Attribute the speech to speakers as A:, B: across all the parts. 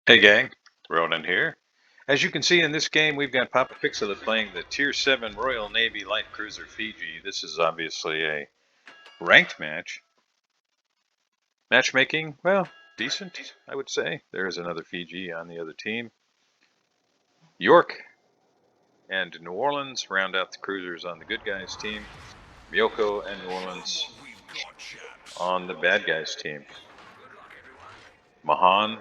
A: Hey gang, Ronan here. As you can see in this game, we've got Poppa playing the Tier 7 Royal Navy Light Cruiser Fiji. This is obviously a ranked match. Matchmaking, well, decent, I would say. There's another Fiji on the other team. York and New Orleans round out the cruisers on the good guys team. Myoko and New Orleans on the bad guys team. Mahan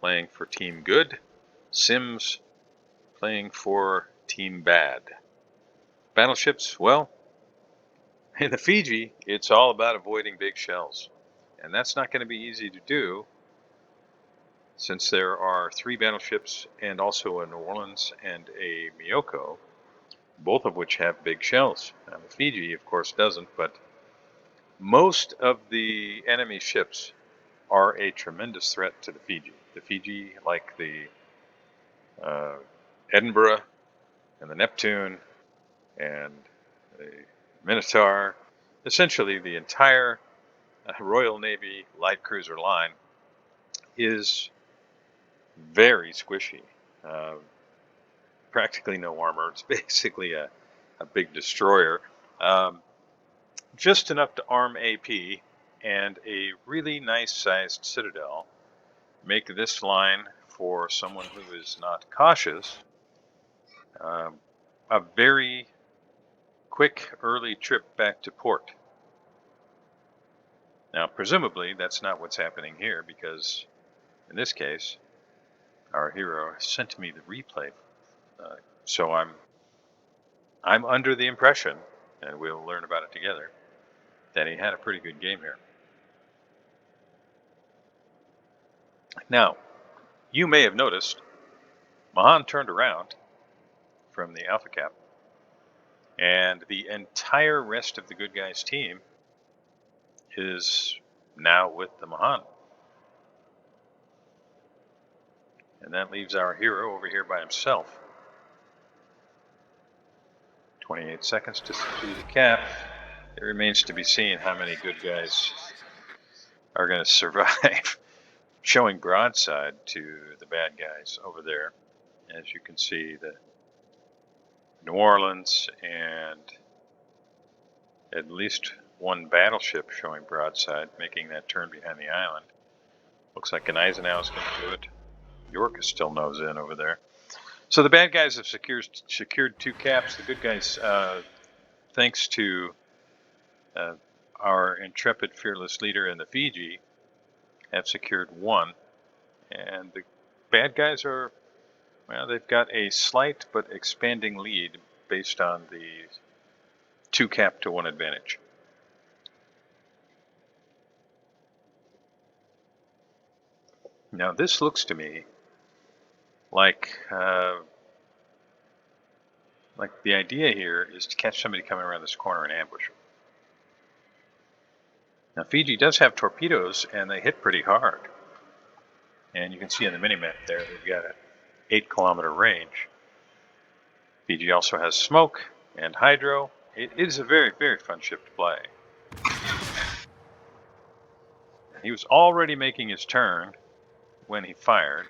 A: playing for Team Good. Sims playing for Team Bad. Battleships, well, in the Fiji, it's all about avoiding big shells. And that's not going to be easy to do since there are 3 battleships and also a New Orleans and a Myoko, both of which have big shells. Now, the Fiji, of course, doesn't, but most of the enemy ships are a tremendous threat to the Fiji. The Fiji, like the Edinburgh and the Neptune and the Minotaur, essentially the entire Royal Navy light cruiser line is very squishy. Practically no armor. It's basically a big destroyer. Just enough to arm AP and a really nice sized citadel make this line, for someone who is not cautious, a very quick early trip back to port. Now, presumably, that's not what's happening here, because in this case, our hero sent me the replay, so I'm under the impression, and we'll learn about it together, that he had a pretty good game here. Now, you may have noticed Mahan turned around from the Alpha Cap, and the entire rest of the good guys team is now with the Mahan. And that leaves our hero over here by himself. 28 seconds to see the cap. It remains to be seen how many good guys are going to survive. Showing broadside to the bad guys over there. As you can see, the New Orleans and at least one battleship showing broadside, making that turn behind the island. Looks like an Eisenhower's going to do it. York is still nose in over there. So the bad guys have secured 2 caps. The good guys, thanks to our intrepid, fearless leader in the Fiji, have secured 1. And the bad guys are, well, they've got a slight but expanding lead based on the 2 cap to 1 advantage. Now this looks to me like the idea here is to catch somebody coming around this corner and ambush them. Now Fiji does have torpedoes, and they hit pretty hard. And you can see on the minimap there, they've got an 8-kilometer range. Fiji also has smoke and hydro. It is a very, very fun ship to play. He was already making his turn when he fired.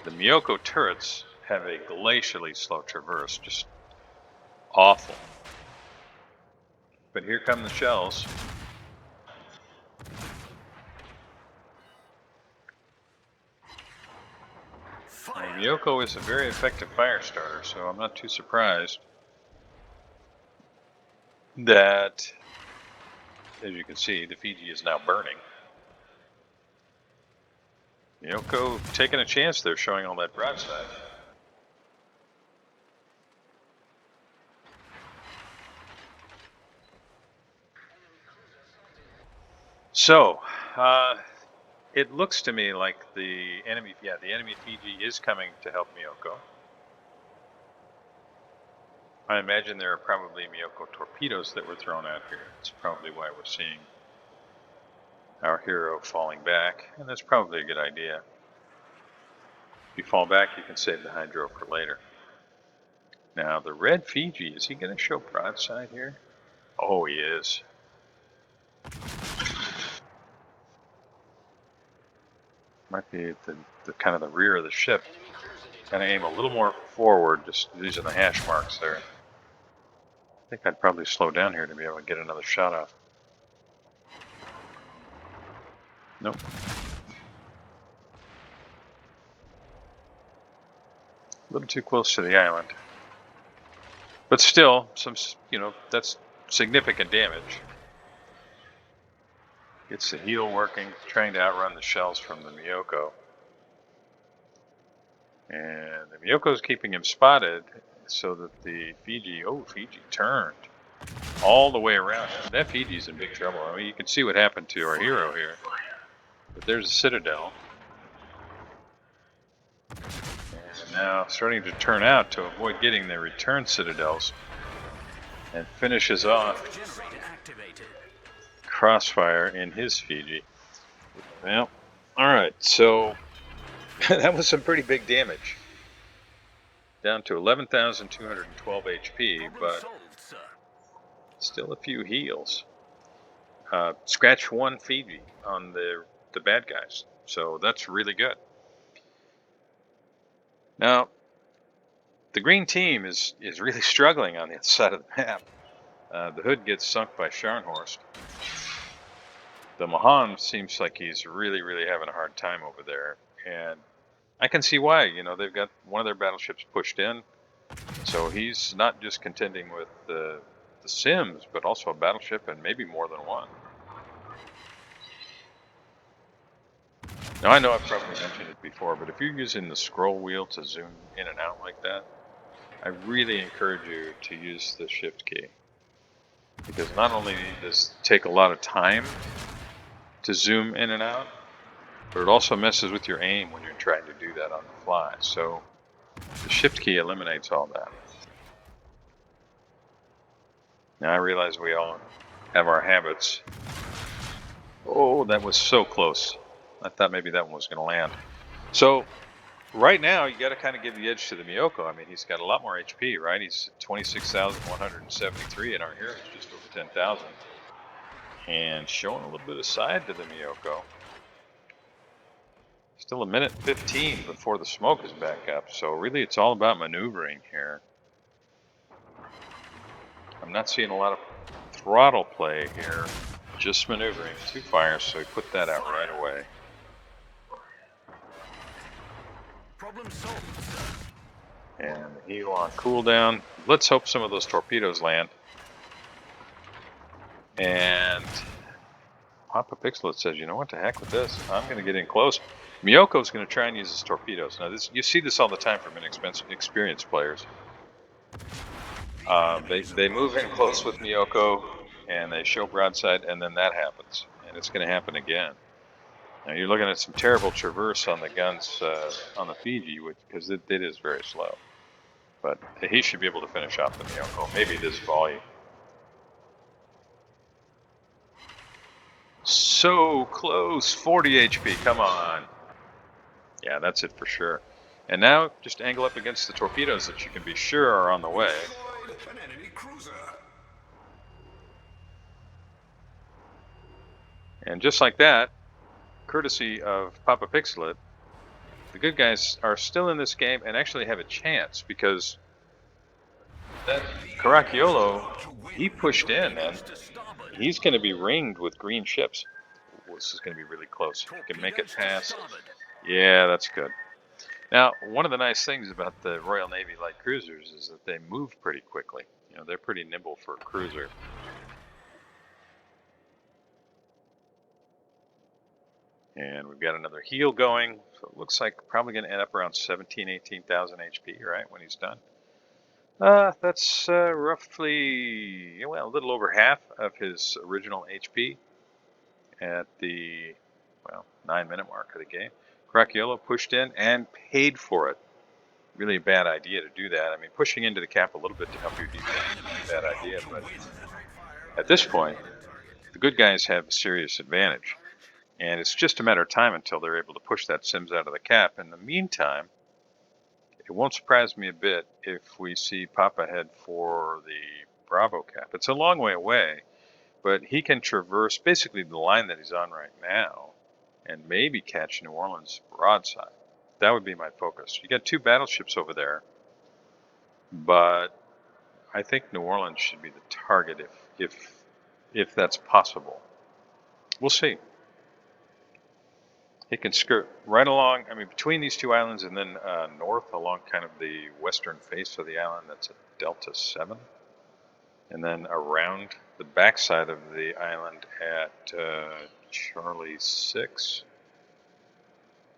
A: The Myoko turrets have a glacially slow traverse, just awful. But here come the shells. Myoko is a very effective fire starter, so I'm not too surprised that, as you can see, the Fiji is now burning. Myoko taking a chance there, showing all that broadside. So, it looks to me like the enemy Fiji is coming to help Myoko. I imagine there are probably Myoko torpedoes that were thrown out here. That's probably why we're seeing our hero falling back, and that's probably a good idea. If you fall back, you can save the hydro for later. Now, the red Fiji, is he going to show broadside here? Oh, he is. Might be at the kind of the rear of the ship. Kind of aim a little more forward, just using the hash marks there. I think I'd probably slow down here to be able to get another shot off. Nope. A little too close to the island. But still, that's significant damage. Gets the heel working, trying to outrun the shells from the Myoko. And the Myoko's keeping him spotted so that the Fiji turned all the way around. That Fiji's in big trouble. I mean, you can see what happened to our hero here. But there's a Citadel. And now starting to turn out to avoid getting the return Citadels. And finishes off Crossfire in his Fiji. Well, alright, so that was some pretty big damage. Down to 11,212 HP, but still a few heals. Scratch 1 Fiji on the bad guys, so that's really good. Now, the green team is really struggling on the other side of the map. The Hood gets sunk by Scharnhorst. The Mahan seems like he's really, really having a hard time over there, and I can see why. They've got one of their battleships pushed in, so he's not just contending with the Sims, but also a battleship and maybe more than one. Now, I know I've probably mentioned it before, but if you're using the scroll wheel to zoom in and out like that, I really encourage you to use the shift key. Because not only does it take a lot of time to zoom in and out, but it also messes with your aim when you're trying to do that on the fly. So the shift key eliminates all that. Now I realize we all have our habits. Oh, that was so close. I thought maybe that one was going to land. So right now, you got to kind of give the edge to the Myoko. I mean, he's got a lot more HP, right? He's 26,173, and our hero's just over 10,000. And showing a little bit of side to the Myoko. Still a minute 15 before the smoke is back up. So really, it's all about maneuvering here. I'm not seeing a lot of throttle play here. Just maneuvering. 2 fires, so he put that out right away. And heal on cooldown. Let's hope some of those torpedoes land. And Poppa Pixelet says, you know what, to heck with this. I'm going to get in close. Myoko's going to try and use his torpedoes. Now, you see this all the time from inexperienced players. They move in close with Myoko, and they show broadside, and then that happens. And it's going to happen again. Now, you're looking at some terrible traverse on the guns on the Fiji, because it is very slow. But he should be able to finish off the Myoko, maybe this volley. So close, 40 HP, come on. Yeah, that's it for sure. And now, just angle up against the torpedoes that you can be sure are on the way. And just like that, courtesy of Poppa Pixelet, the good guys are still in this game and actually have a chance, because that Caracciolo, he pushed in, and he's going to be ringed with green ships. This is going to be really close. He can make it past. Yeah, that's good. Now, one of the nice things about the Royal Navy light cruisers is that they move pretty quickly. They're pretty nimble for a cruiser. And we've got another heal going, so it looks like probably going to end up around 18,000 HP, right, when he's done. That's roughly, well, a little over half of his original HP at the, 9-minute mark of the game. Caracciolo pushed in and paid for it. Really a bad idea to do that. I mean, pushing into the cap a little bit to help your defense is a bad idea, but at this point, the good guys have a serious advantage. And it's just a matter of time until they're able to push that Sims out of the cap. In the meantime, it won't surprise me a bit if we see Poppa head for the Bravo cap. It's a long way away, but he can traverse basically the line that he's on right now and maybe catch New Orleans broadside. That would be my focus. You got 2 battleships over there, but I think New Orleans should be the target if that's possible. We'll see. He can skirt right along, I mean, between these 2 islands and then north along kind of the western face of the island. That's a Delta 7. And then around the backside of the island at Charlie 6.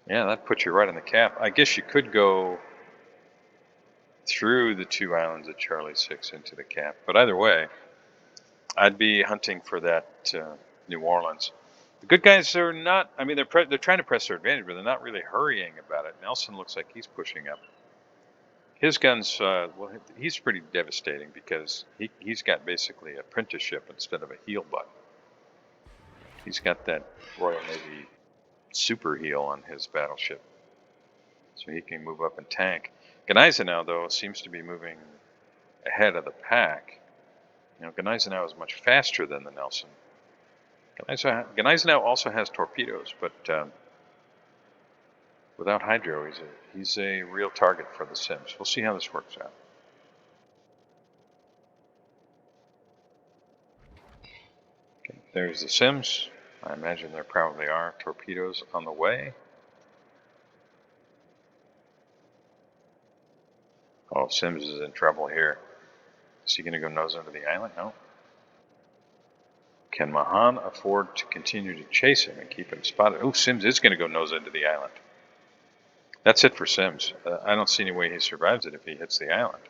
A: Yeah, that puts you right on the cap. I guess you could go through the 2 islands at Charlie 6 into the cap. But either way, I'd be hunting for that New Orleans. The good guys are not, I mean, they're trying to press their advantage, but they're not really hurrying about it. Nelson looks like he's pushing up. His guns, well, he's pretty devastating because he's got basically an apprenticeship instead of a heel button. He's got that Royal Navy super heel on his battleship, so he can move up and tank. Gneisenau, though, seems to be moving ahead of the pack. You know, Gneisenau is much faster than the Nelson. Gneisenau also has torpedoes, but without hydro, he's a real target for the Sims. We'll see how this works out. Okay, there's the Sims. I imagine there probably are torpedoes on the way. Oh, Sims is in trouble here. Is he going to go nose under the island? No. Can Mahan afford to continue to chase him and keep him spotted? Oh, Sims is going to go nose into the island. That's it for Sims. I don't see any way he survives it if he hits the island.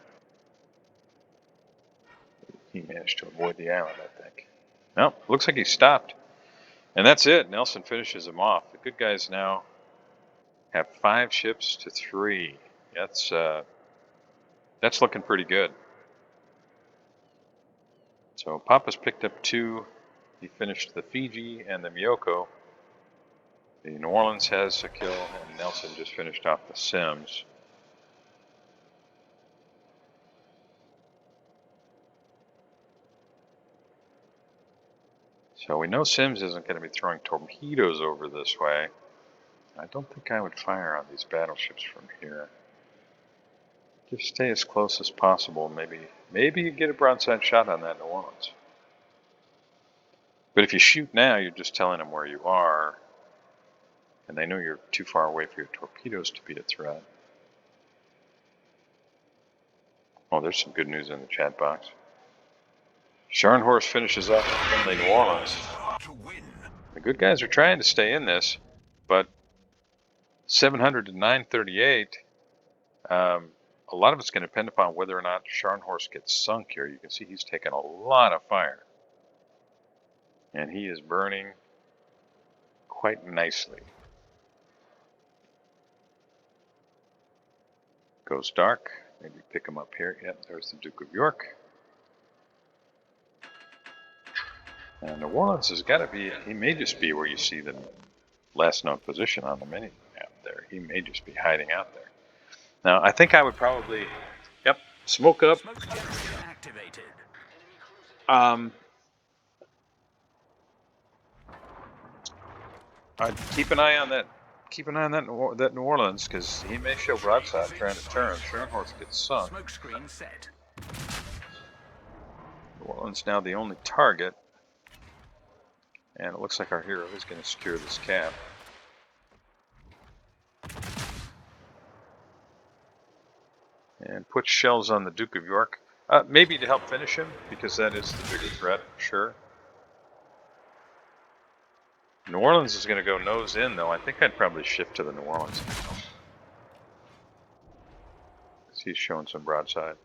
A: He managed to avoid the island, I think. No, looks like he stopped. And that's it. Nelson finishes him off. The good guys now have 5 ships to 3. That's looking pretty good. So Poppa's picked up 2. He finished the Fiji and the Myoko. The New Orleans has a kill, and Nelson just finished off the Sims. So we know Sims isn't going to be throwing torpedoes over this way. I don't think I would fire on these battleships from here. Just stay as close as possible. Maybe you get a broadside shot on that New Orleans. But if you shoot now, you're just telling them where you are, and they know you're too far away for your torpedoes to be a threat. Oh, there's some good news in the chat box. Scharnhorst finishes off the friendly New Orleans. The good guys are trying to stay in this, but 700 to 938, a lot of it's going to depend upon whether or not Scharnhorst gets sunk here. You can see he's taken a lot of fire, and he is burning quite nicely. Goes dark. Maybe pick him up here. Yep, there's the Duke of York. And New Orleans has got to be, he may just be where you see the last known position on the mini map there. He may just be hiding out there. Now, I think I would probably, yep, smoke up. I'd keep an eye on that. Keep an eye on that New Orleans, because he may show broadside trying to turn. Scharnhorst gets sunk.
B: Smoke screen set.
A: New Orleans now the only target. And it looks like our hero is going to secure this cap. And put shells on the Duke of York. Maybe to help finish him, because that is the bigger threat, sure. New Orleans is going to go nose in, though. I think I'd probably shift to the New Orleans. He's showing some broadside.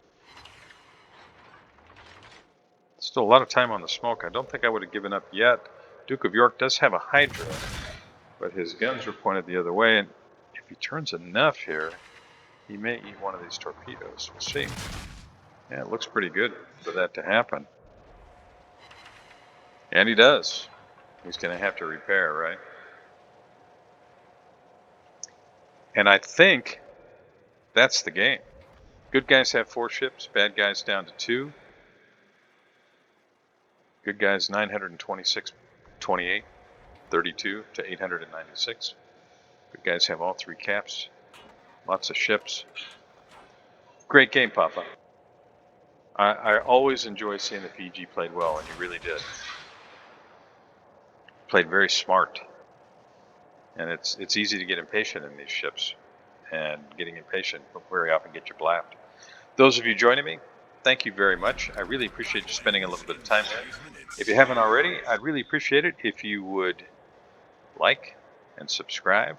A: Still a lot of time on the smoke. I don't think I would have given up yet. Duke of York does have a Hydra, but his guns are pointed the other way, and if he turns enough here, he may eat one of these torpedoes. We'll see. Yeah, it looks pretty good for that to happen. And he does. He's going to have to repair, right? And I think that's the game. Good guys have 4 ships, bad guys down to 2. Good guys 926, 28. 32 to 896. Good guys have all 3 caps. Lots of ships. Great game, Poppa. I always enjoy seeing the Fiji played well, and you really did. Played very smart. And it's easy to get impatient in these ships. And getting impatient will very often get you blapped. Those of you joining me, thank you very much. I really appreciate you spending a little bit of time there. If you haven't already, I'd really appreciate it if you would like and subscribe.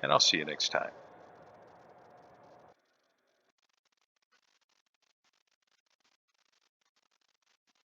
A: And I'll see you next time.